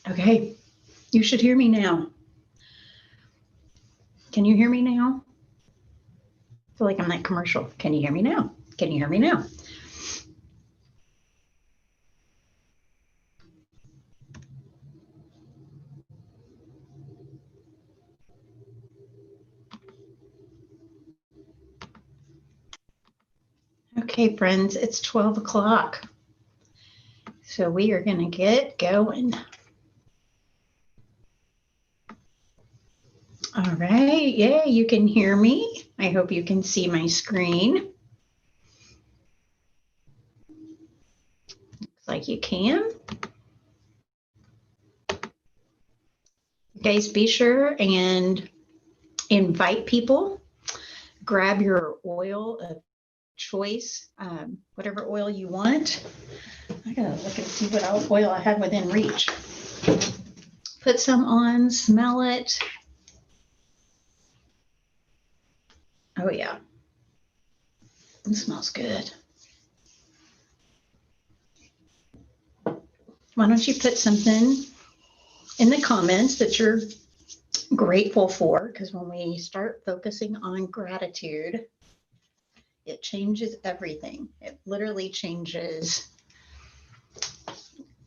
Okay, you should hear me now. Can you hear me now? I feel like I'm that commercial. Can you hear me now? Can you hear me now? Okay, friends, it's 12 o'clock. So we are going to get going. All right, yeah, you can hear me. I hope you can see my screen. Looks like you can. Guys, be sure and invite people. Grab your oil of choice, whatever oil you want. I gotta look and see what oil I have within reach. Put some on, smell it. Oh yeah, it smells good. Why don't you put something in the comments that you're grateful for? Because when we start focusing on gratitude, it changes everything. It literally changes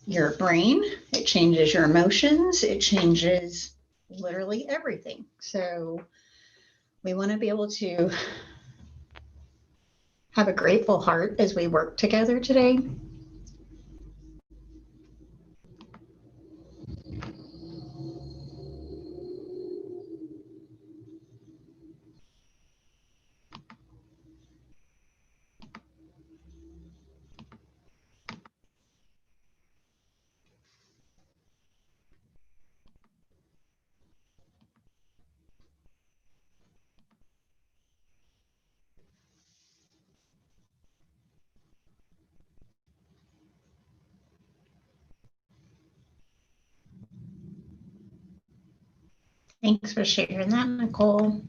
your brain, it changes your emotions, it changes literally everything. So we want to be able to have a grateful heart as we work together today. Thanks for sharing that, Nicole.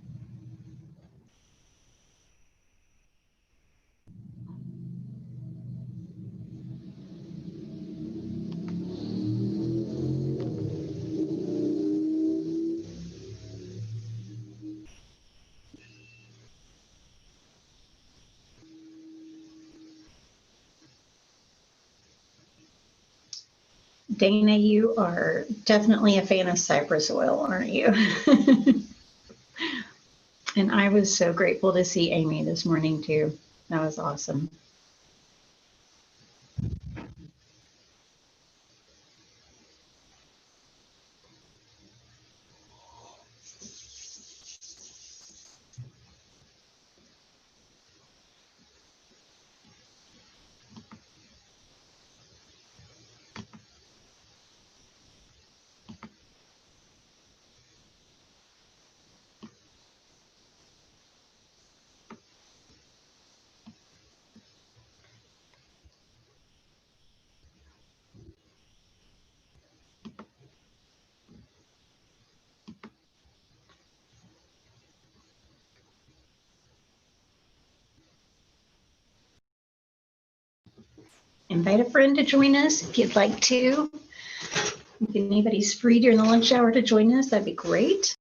Dana, you are definitely a fan of cypress oil, aren't you? And I was so grateful to see Amy this morning too. That was awesome. Invite a friend to join us if you'd like to. If anybody's free during the lunch hour to join us, that'd be great.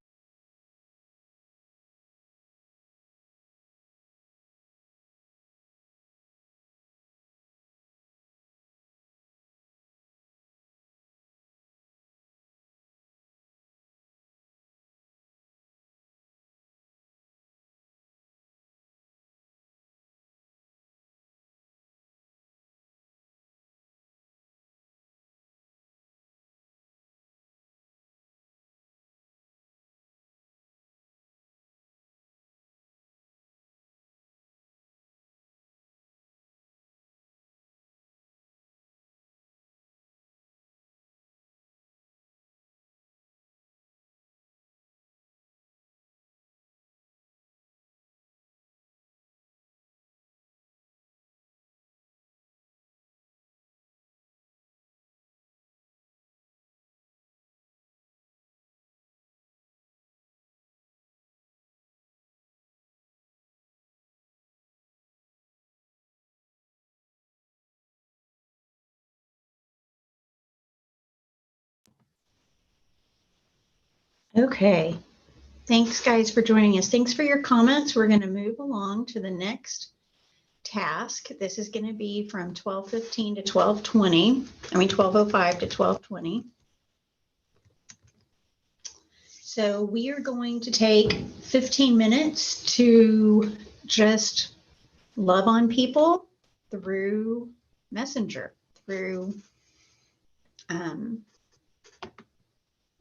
Okay. Thanks, guys, for joining us. Thanks for your comments. We're going to move along to the next task. This is going to be from 12:15 to 12:20. 12:05 to 12:20. So we are going to take 15 minutes to just love on people through Messenger, through,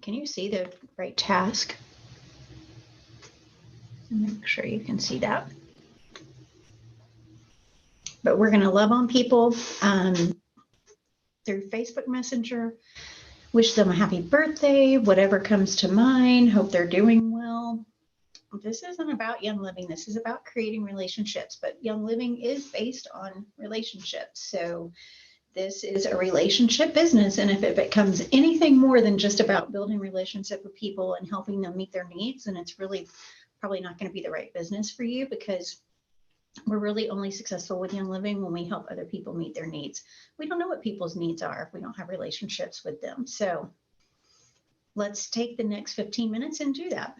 can you see the right task? Make sure you can see that. But we're going to love on people through Facebook Messenger, wish them a happy birthday, whatever comes to mind, hope they're doing well. This isn't about Young Living. This is about creating relationships, but Young Living is based on relationships. So this is a relationship business. And if it becomes anything more than just about building relationship with people and helping them meet their needs, then it's really probably not going to be the right business for you, because we're really only successful with Young Living when we help other people meet their needs. We don't know what people's needs are if we don't have relationships with them. So let's take the next 15 minutes and do that.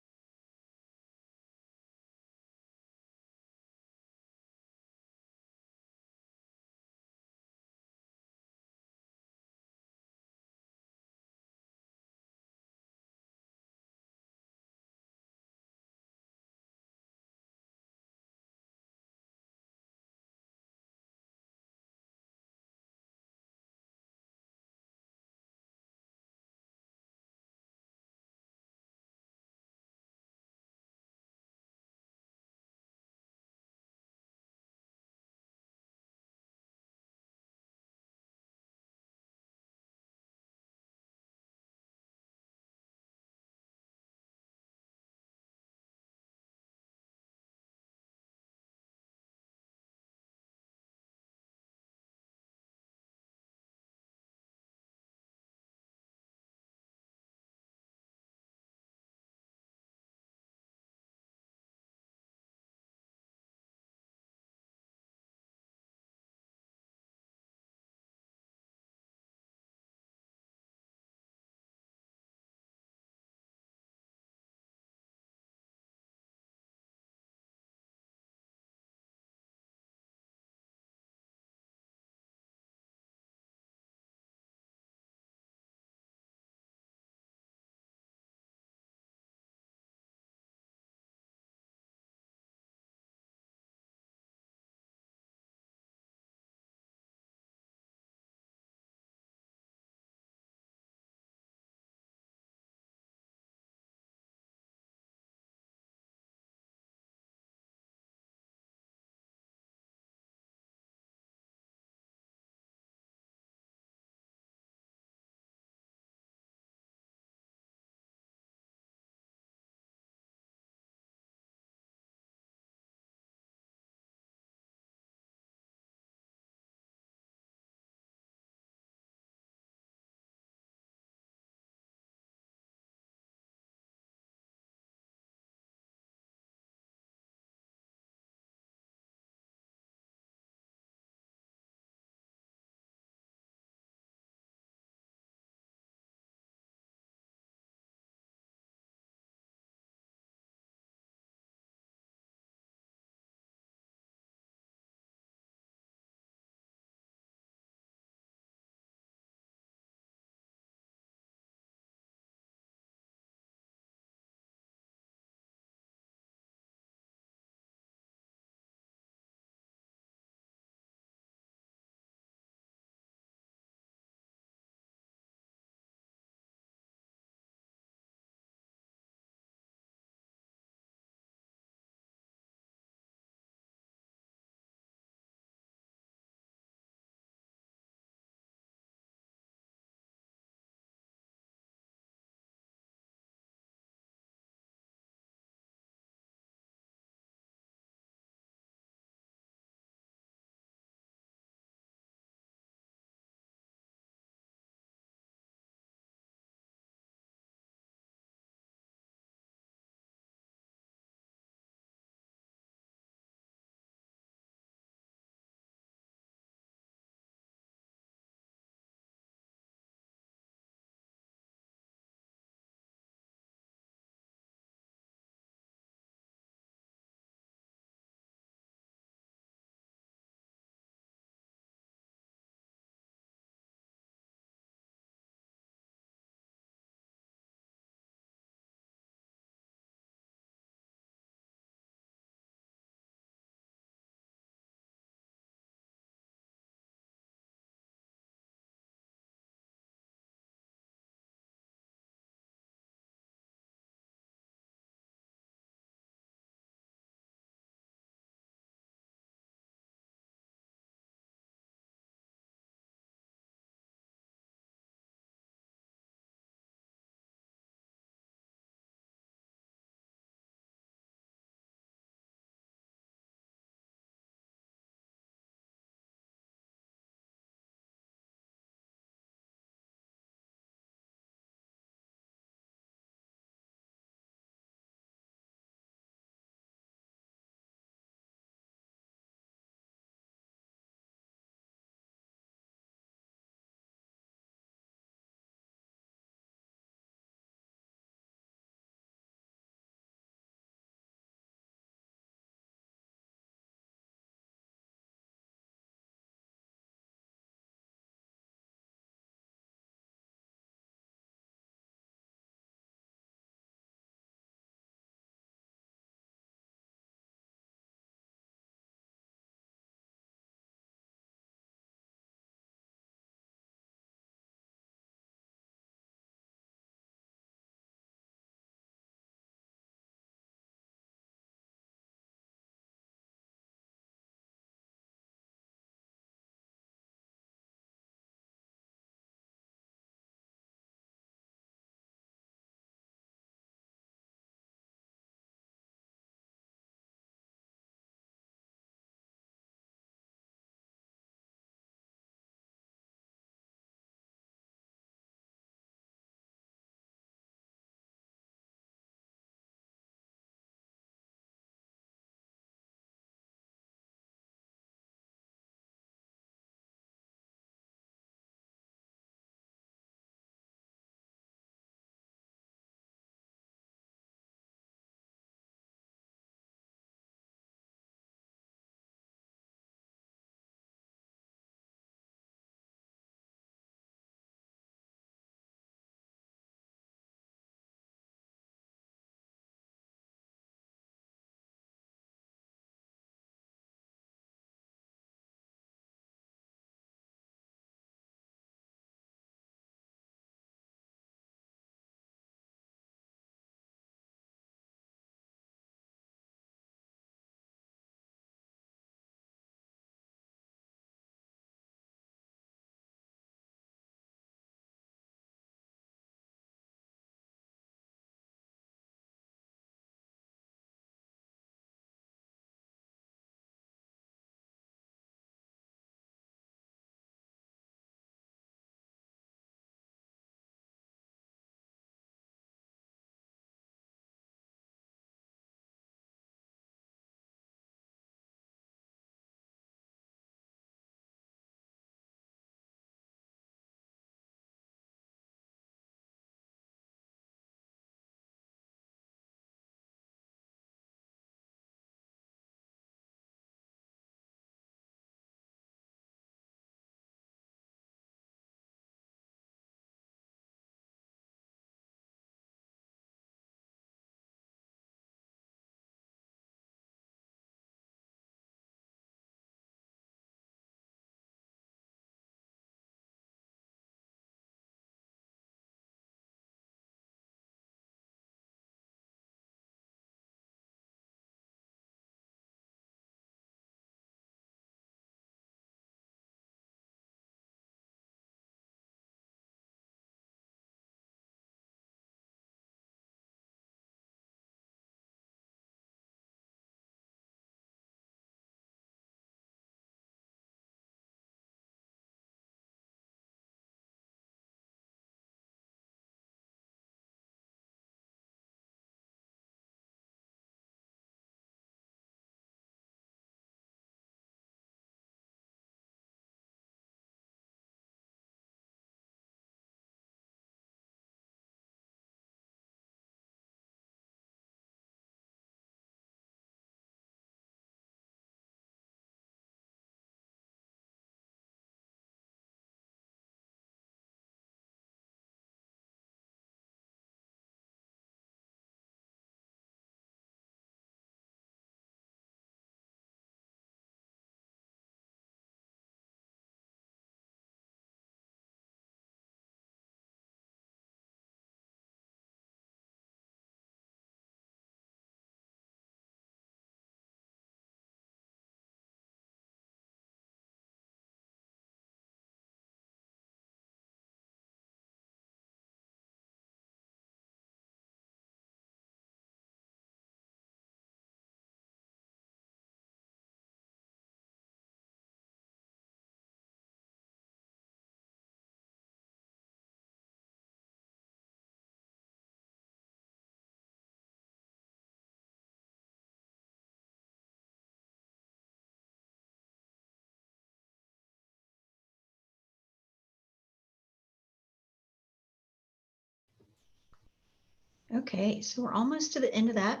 Okay, so we're almost to the end of that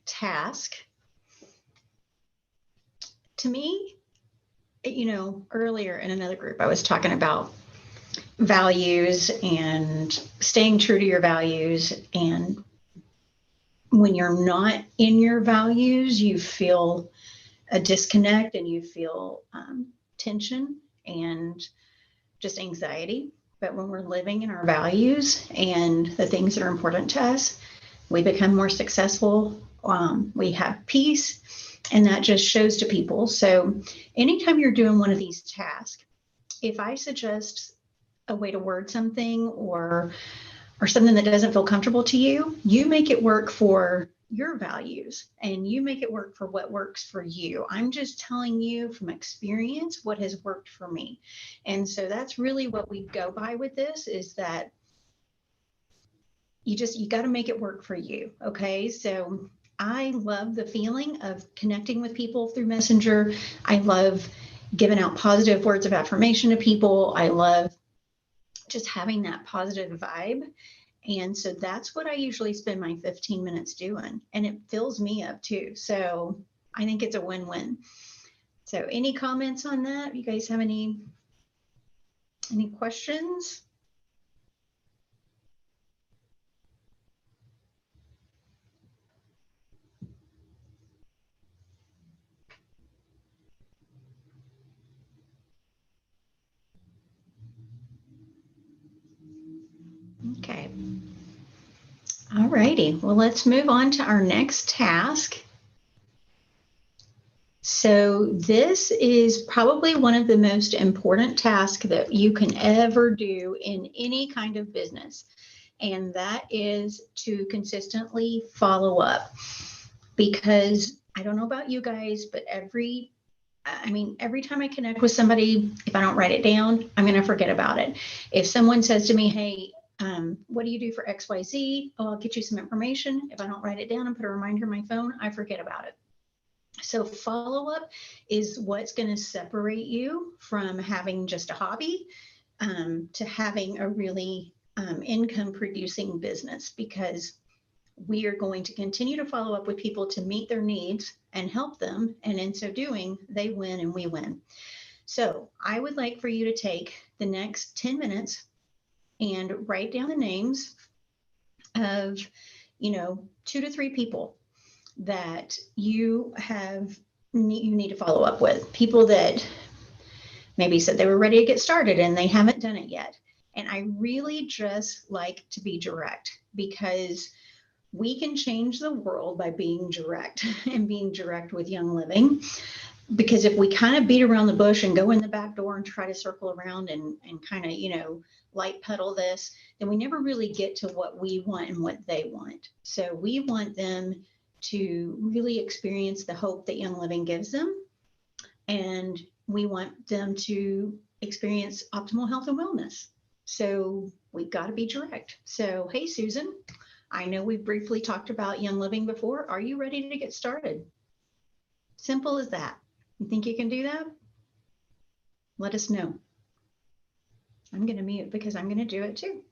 task. To me, earlier in another group, I was talking about values and staying true to your values. And when you're not in your values, you feel a disconnect and you feel tension and just anxiety. But when we're living in our values and the things that are important to us, we become more successful. We have peace, and that just shows to people. So, anytime you're doing one of these tasks, if I suggest a way to word something or something that doesn't feel comfortable to you, you make it work for your values and you make it work for what works for you. I'm just telling you from experience what has worked for me. And so that's really what we go by with this, is that you got to make it work for you. Okay. So I love the feeling of connecting with people through Messenger. I love giving out positive words of affirmation to people. I love just having that positive vibe. And so that's what I usually spend my 15 minutes doing. And it fills me up too. So I think it's a win-win. So any comments on that? You guys have any questions? Okay. All righty. Well, let's move on to our next task. So this is probably one of the most important tasks that you can ever do in any kind of business. And that is to consistently follow up. Because I don't know about you guys, but every time I connect with somebody, if I don't write it down, I'm going to forget about it. If someone says to me, hey, what do you do for XYZ? Oh, I'll get you some information. If I don't write it down and put a reminder on my phone, I forget about it. So follow up is what's going to separate you from having just a hobby to having a really income producing business, because we are going to continue to follow up with people to meet their needs and help them. And in so doing, they win and we win. So I would like for you to take the next 10 minutes and write down the names of, 2 to 3 people that you need to follow up with. People that maybe said they were ready to get started and they haven't done it yet. And I really just like to be direct, because we can change the world by being direct and being direct with Young Living. Because if we kind of beat around the bush and go in the back door and try to circle around and kind of, light pedal this, then we never really get to what we want and what they want. So we want them to really experience the hope that Young Living gives them. And we want them to experience optimal health and wellness. So we've got to be direct. So, hey, Susan, I know we've briefly talked about Young Living before. Are you ready to get started? Simple as that. You think you can do that? Let us know. I'm going to mute because I'm going to do it too.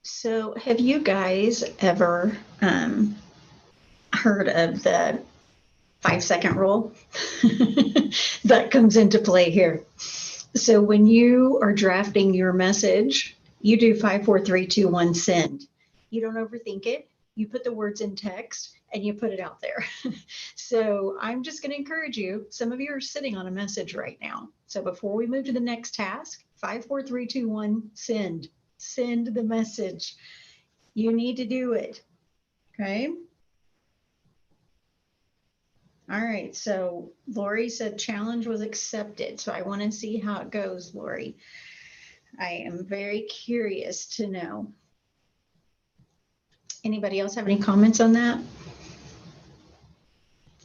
So have you guys ever heard of the 5-second rule? That comes into play here. So when you are drafting your message, you do 5, 4, 3, 2, 1, send. You don't overthink it. You put the words in text and you put it out there. So I'm just going to encourage you. Some of you are sitting on a message right now. So before we move to the next task, 5, 4, 3, 2, 1, send. Send the message. You need to do it. Okay. All right. So Lori said challenge was accepted. So I want to see how it goes, Lori. I am very curious to know. Anybody else have any comments on that?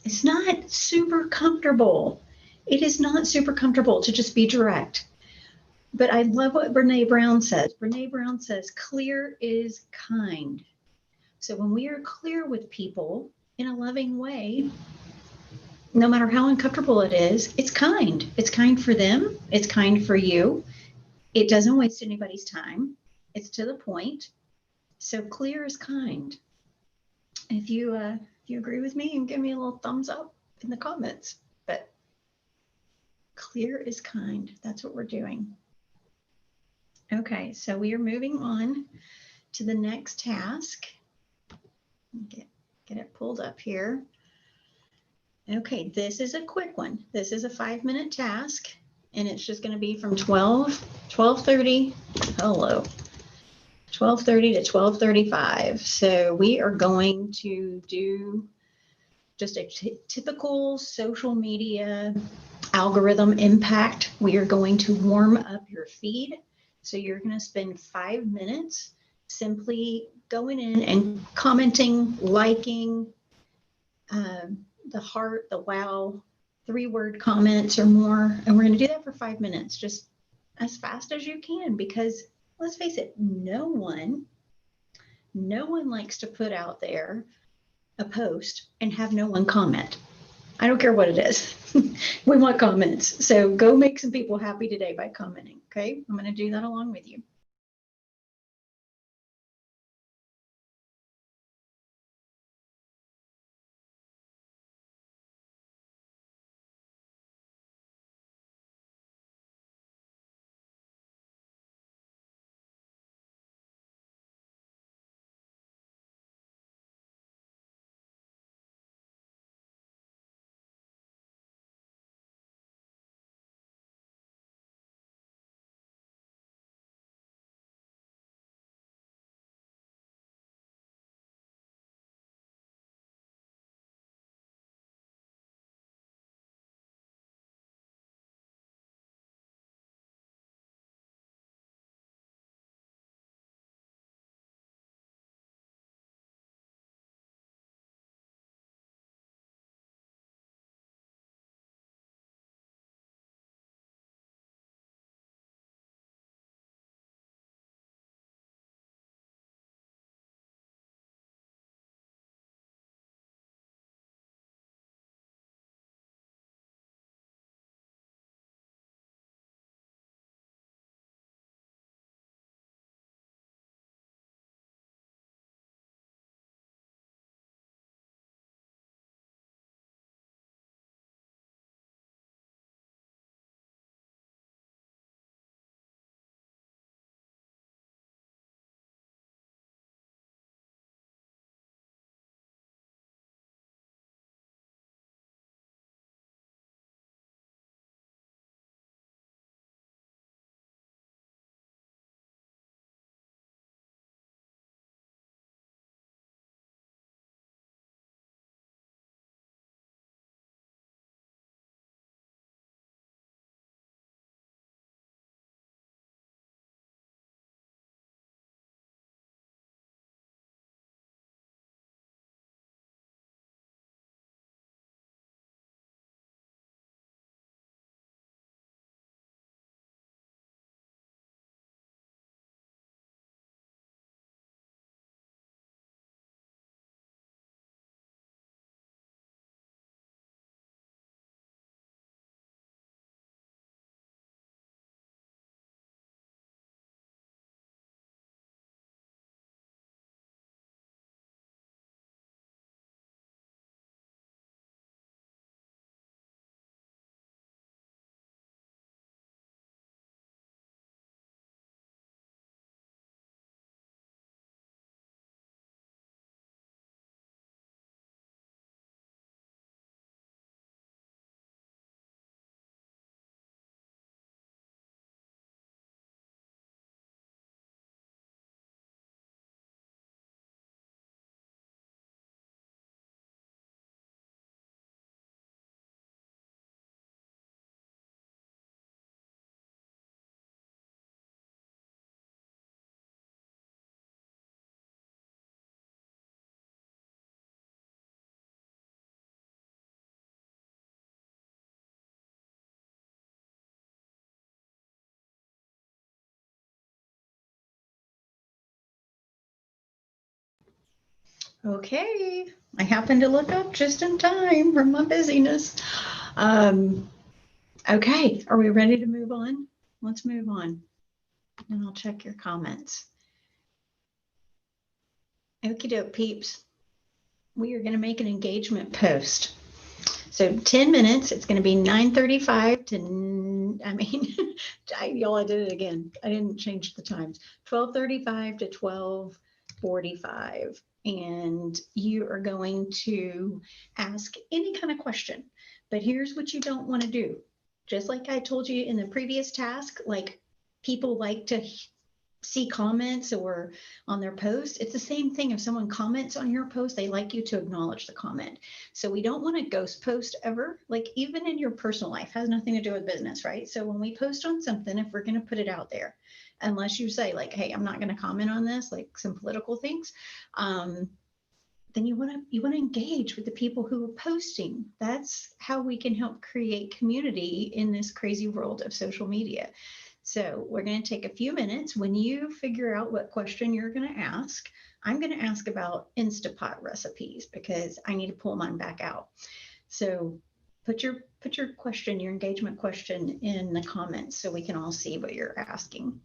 It's not super comfortable. It is not super comfortable to just be direct. But I love what Brene Brown says. Brene Brown says, clear is kind. So when we are clear with people in a loving way, no matter how uncomfortable it is, it's kind. It's kind for them. It's kind for you. It doesn't waste anybody's time. It's to the point. So clear is kind. If you agree with me, and give me a little thumbs up in the comments. But clear is kind. That's what we're doing. Okay, so we are moving on to the next task. Get it pulled up here. Okay, this is a quick one. This is a 5-minute task, and it's just going to be from 12:30. Hello. 12:30 to 12:35. So we are going to do just a typical social media algorithm impact. We are going to warm up your feed. So you're going to spend 5 minutes simply going in and commenting, liking, the heart, the wow, 3-word comments or more. And we're going to do that for 5 minutes, just as fast as you can, because let's face it, no one likes to put out there a post and have no one comment. I don't care what it is. We want comments. So go make some people happy today by commenting. Okay. I'm going to do that along with you. Okay, I happened to look up just in time from my busyness. Um, okay, are we ready to move on? Let's move on, and I'll check your comments. Okie doke, peeps. We are going to make an engagement post. So 10 minutes, it's going to be 9:35 to, I mean, y'all, I did it again. I didn't change the times. 12:35 to 12:45. And you are going to ask any kind of question. But here's what you don't want to do. Just like I told you in the previous task, like people like to see comments or on their post. It's the same thing. If someone comments on your post, they like you to acknowledge the comment. So we don't want to ghost post ever, like even in your personal life, has nothing to do with business, right? So when we post on something, if we're going to put it out there, unless you say like, hey, I'm not going to comment on this, like some political things, then you want to engage with the people who are posting. That's how we can help create community in this crazy world of social media. So we're going to take a few minutes. When you figure out what question you're going to ask, I'm going to ask about Instapot recipes because I need to pull mine back out. So put your question, your engagement question in the comments so we can all see what you're asking.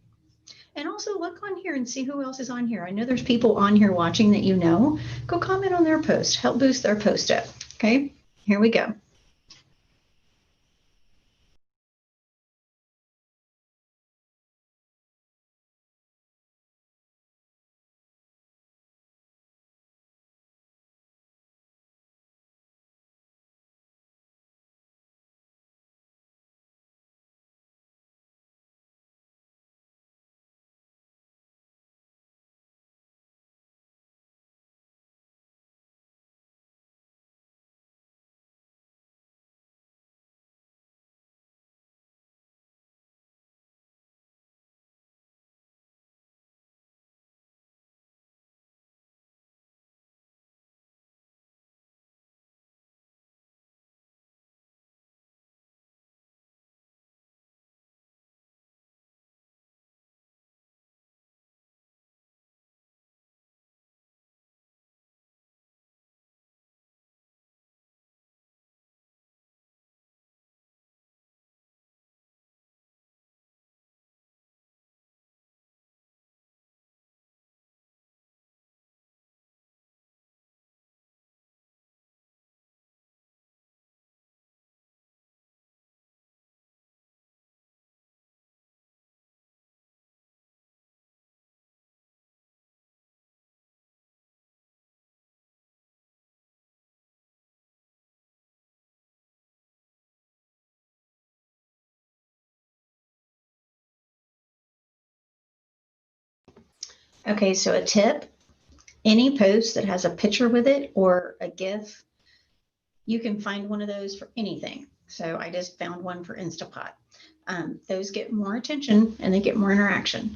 And also look on here and see who else is on here. I know there's people on here watching that you know. Go comment on their post, help boost their post up. Okay, here we go. Okay, so a tip, any post that has a picture with it or a GIF, you can find one of those for anything. So I just found one for Instapot. Those get more attention and they get more interaction.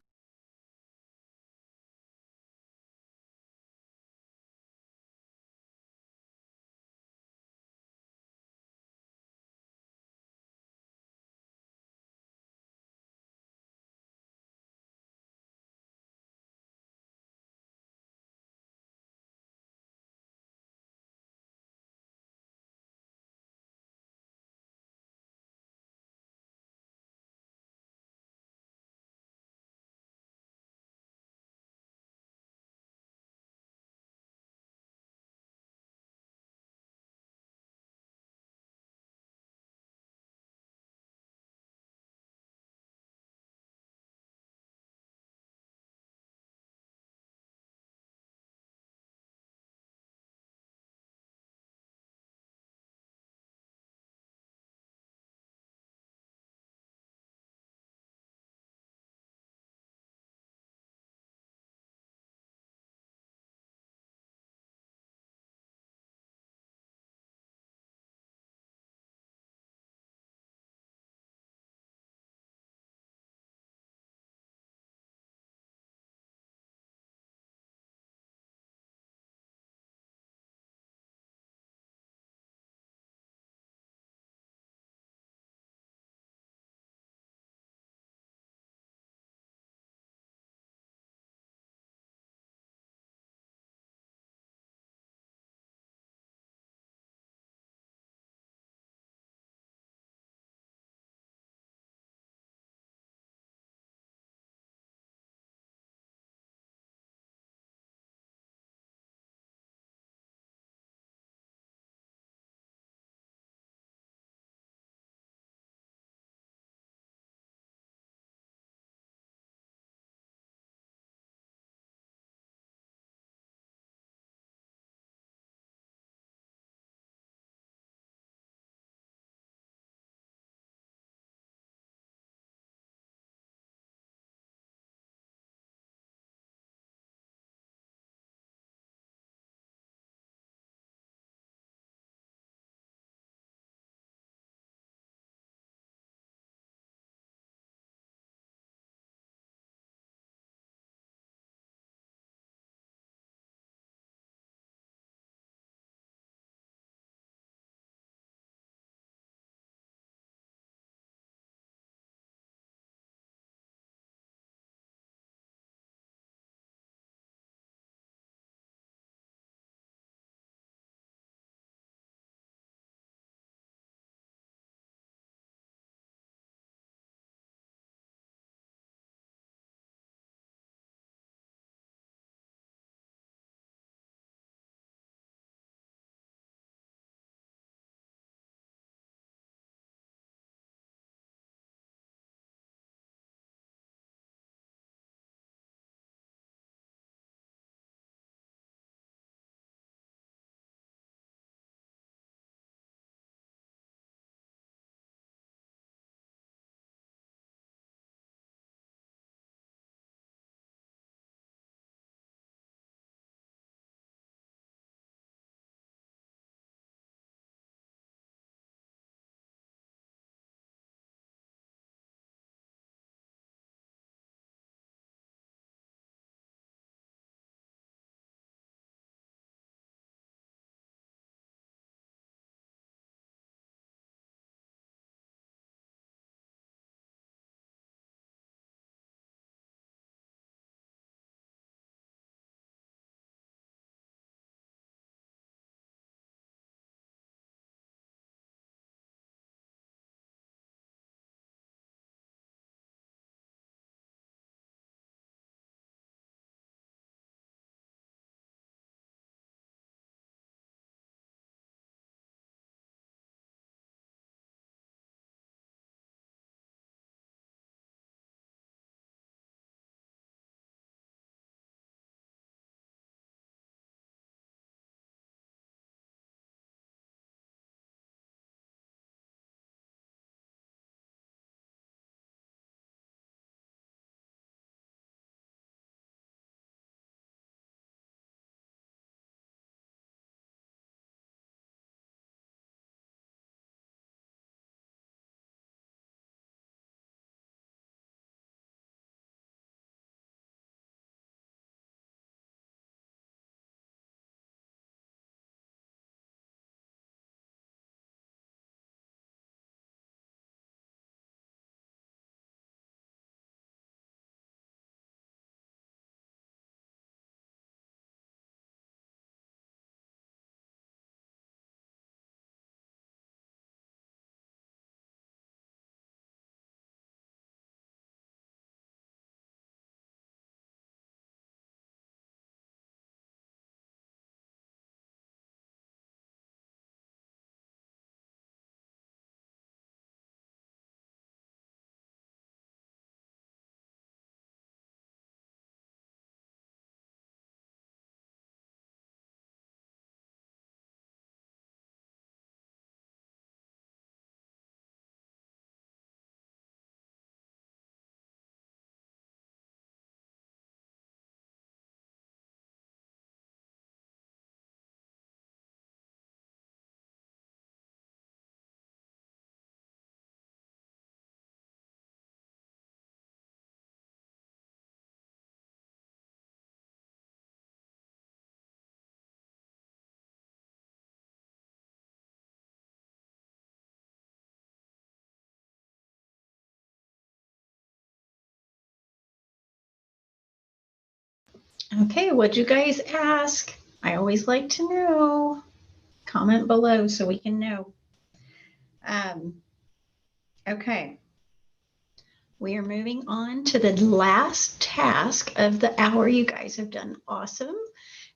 Okay, what'd you guys ask? I always like to know. Comment below so we can know. Um, okay, we are moving on to the last task of the hour. You guys have done awesome.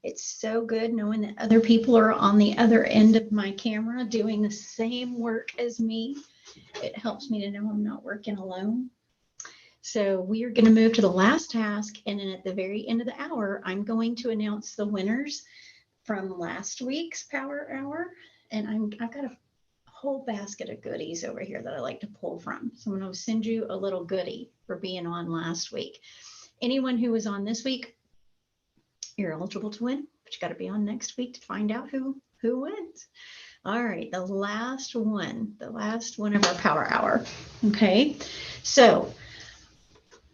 It's so good knowing that other people are on the other end of my camera doing the same work as me. It helps me to know I'm not working alone. So we are going to move to the last task, and then at the very end of the hour, I'm going to announce the winners from last week's Power Hour. And I've got a whole basket of goodies over here that I like to pull from. So I'm going to send you a little goodie for being on last week. Anyone who was on this week, you're eligible to win, but you got to be on next week to find out who wins. All right, the last one of our Power Hour. Okay, so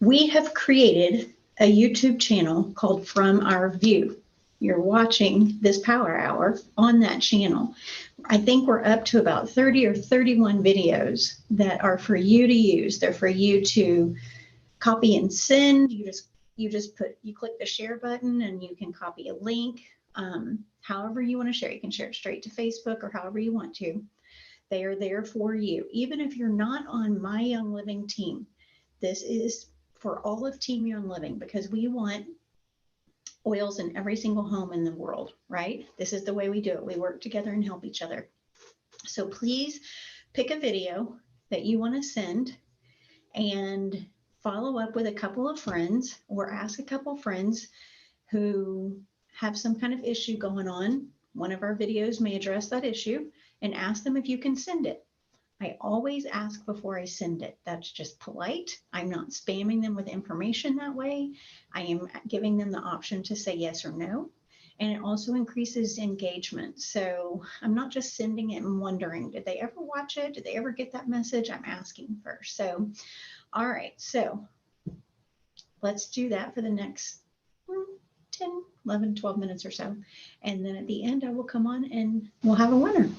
we have created a YouTube channel called From Our View. You're watching this Power Hour on that channel. I think we're up to about 30 or 31 videos that are for you to use. They're for you to copy and send. You click the share button and you can copy a link. However you want to share, you can share it straight to Facebook or however you want to. They are there for you. Even if you're not on My Young Living team, this is for all of Team Young Living because we want oils in every single home in the world, right? This is the way we do it. We work together and help each other. So please pick a video that you want to send and follow up with a couple of friends or ask a couple of friends who have some kind of issue going on. One of our videos may address that issue and ask them if you can send it. I always ask before I send it. That's just polite. I'm not spamming them with information that way. I am giving them the option to say yes or no. And it also increases engagement. So I'm not just sending it and wondering, did they ever watch it? Did they ever get that message? I'm asking first. So, all right. So let's do that for the next 10, 11, 12 minutes or so. And then at the end, I will come on and we'll have a winner.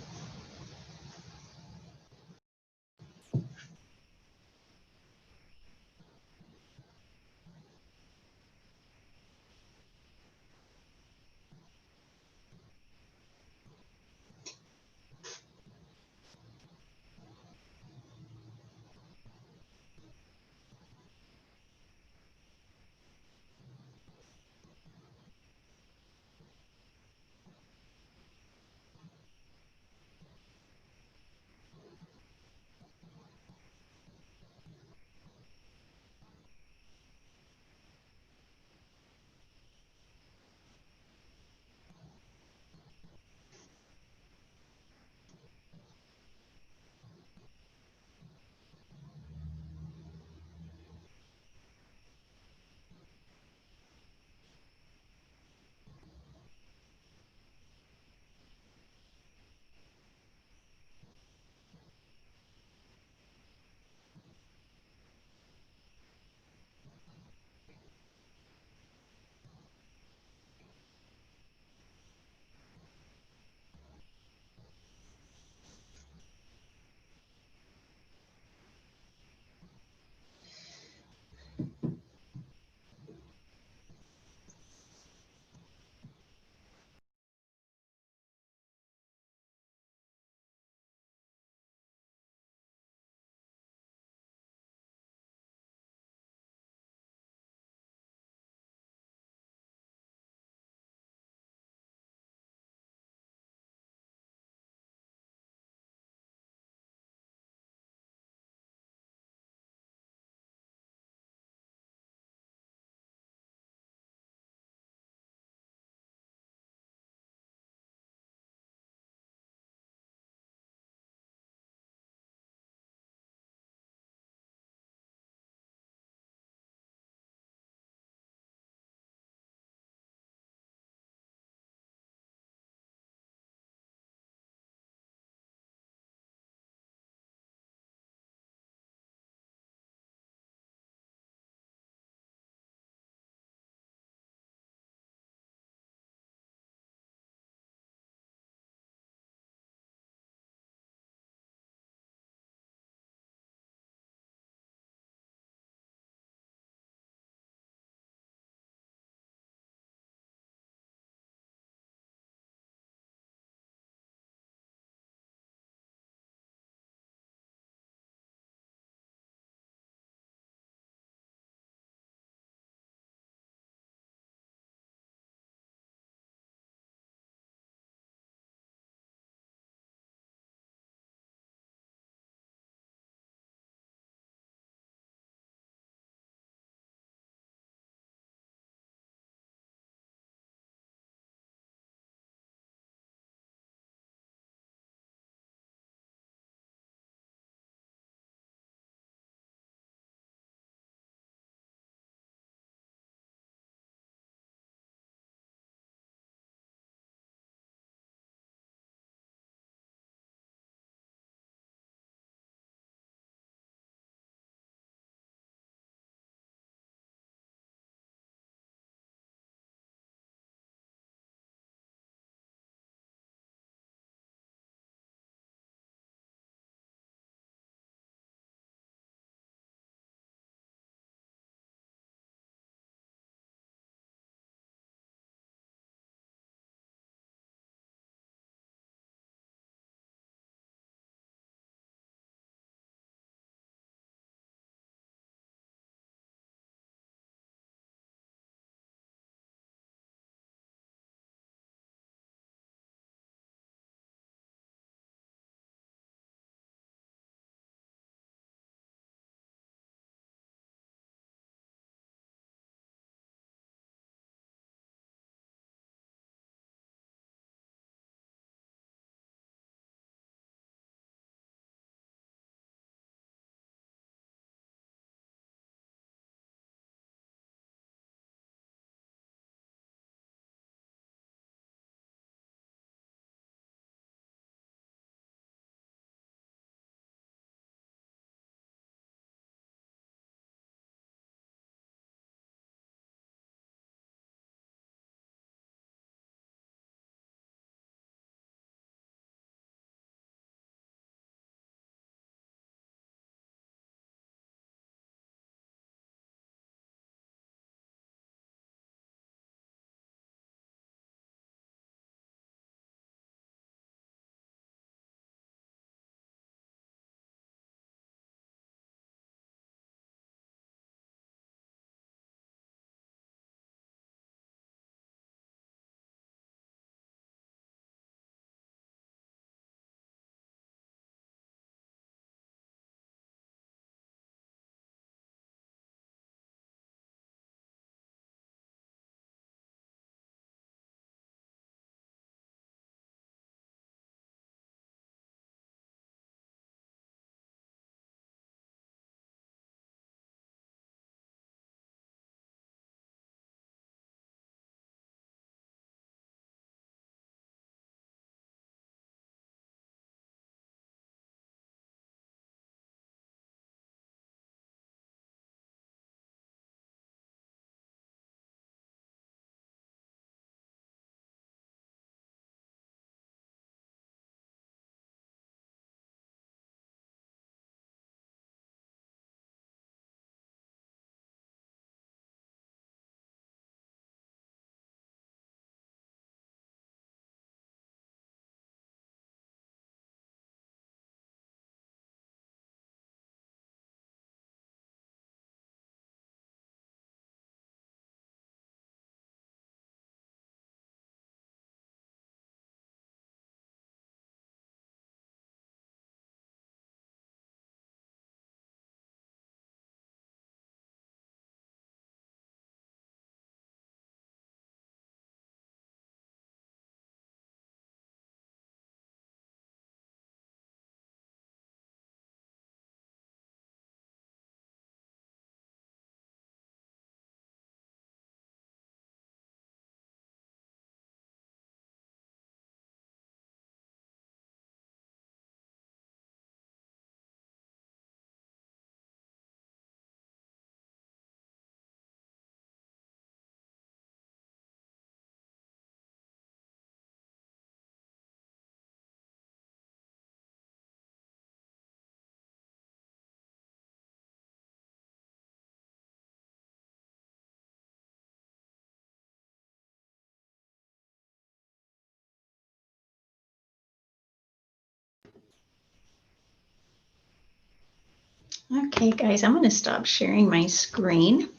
Okay, guys, I'm going to stop sharing my screen.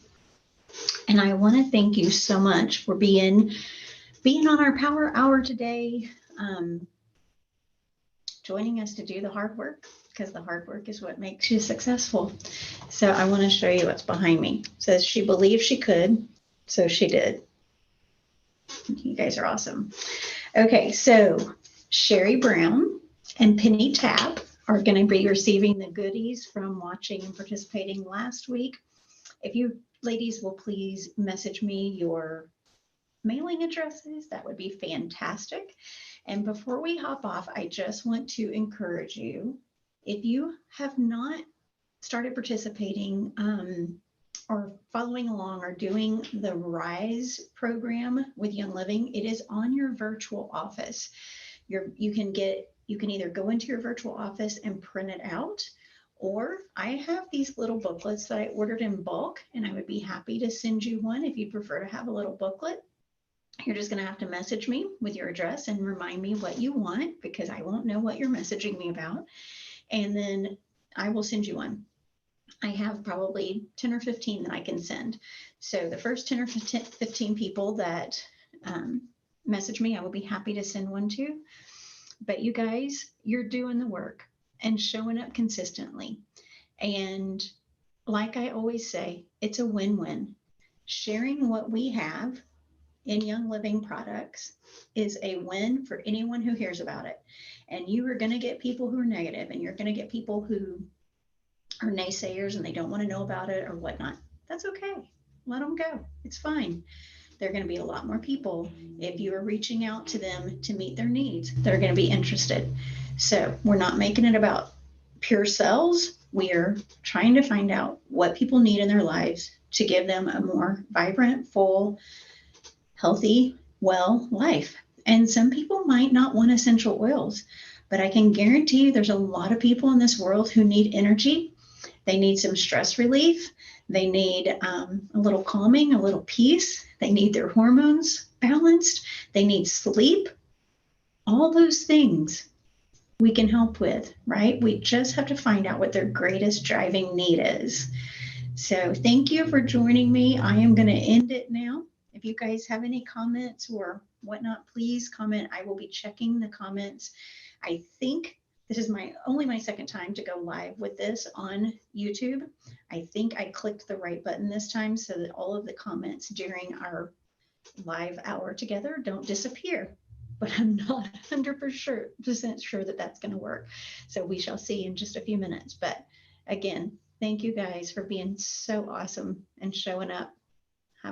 And I want to thank you so much for being on our Power Hour today, joining us to do the hard work, because the hard work is what makes you successful. So I want to show you what's behind me. It says she believed she could, so she did. You guys are awesome. Okay, so Sherry Brown and Penny Tapp are going to be receiving the goodies from watching and participating last week. If you ladies will please message me your mailing addresses, that would be fantastic. And before we hop off, I just want to encourage you, if you have not started participating or following along or doing the RISE program with Young Living, it is on your virtual office. You can either go into your virtual office and print it out, or I have these little booklets that I ordered in bulk, and I would be happy to send you one if you prefer to have a little booklet. You're just going to have to message me with your address and remind me what you want, because I won't know what you're messaging me about. And then I will send you one. I have probably 10 or 15 that I can send. So the first 10 or 15 people that message me, I will be happy to send one to. But you guys, you're doing the work and showing up consistently. And like I always say, it's a win-win. Sharing what we have in Young Living products is a win for anyone who hears about it. And you are going to get people who are negative, and you're going to get people who are naysayers and they don't want to know about it or whatnot. That's okay. Let them go. It's fine. There are going to be a lot more people, if you are reaching out to them to meet their needs, they're going to be interested. So we're not making it about pure selves. We are trying to find out what people need in their lives to give them a more vibrant, full, healthy, well life. And some people might not want essential oils, but I can guarantee you there's a lot of people in this world who need energy. They need some stress relief. They need a little calming, a little peace. They need their hormones balanced. They need sleep. All those things we can help with, right? We just have to find out what their greatest driving need is. So thank you for joining me. I am going to end it now. If you guys have any comments or whatnot, please comment. I will be checking the comments. I think this is only my second time to go live with this on YouTube. I think I clicked the right button this time so that all of the comments during our live hour together don't disappear. But I'm not 100% sure that that's going to work. So we shall see in just a few minutes. But again, thank you guys for being so awesome and showing up.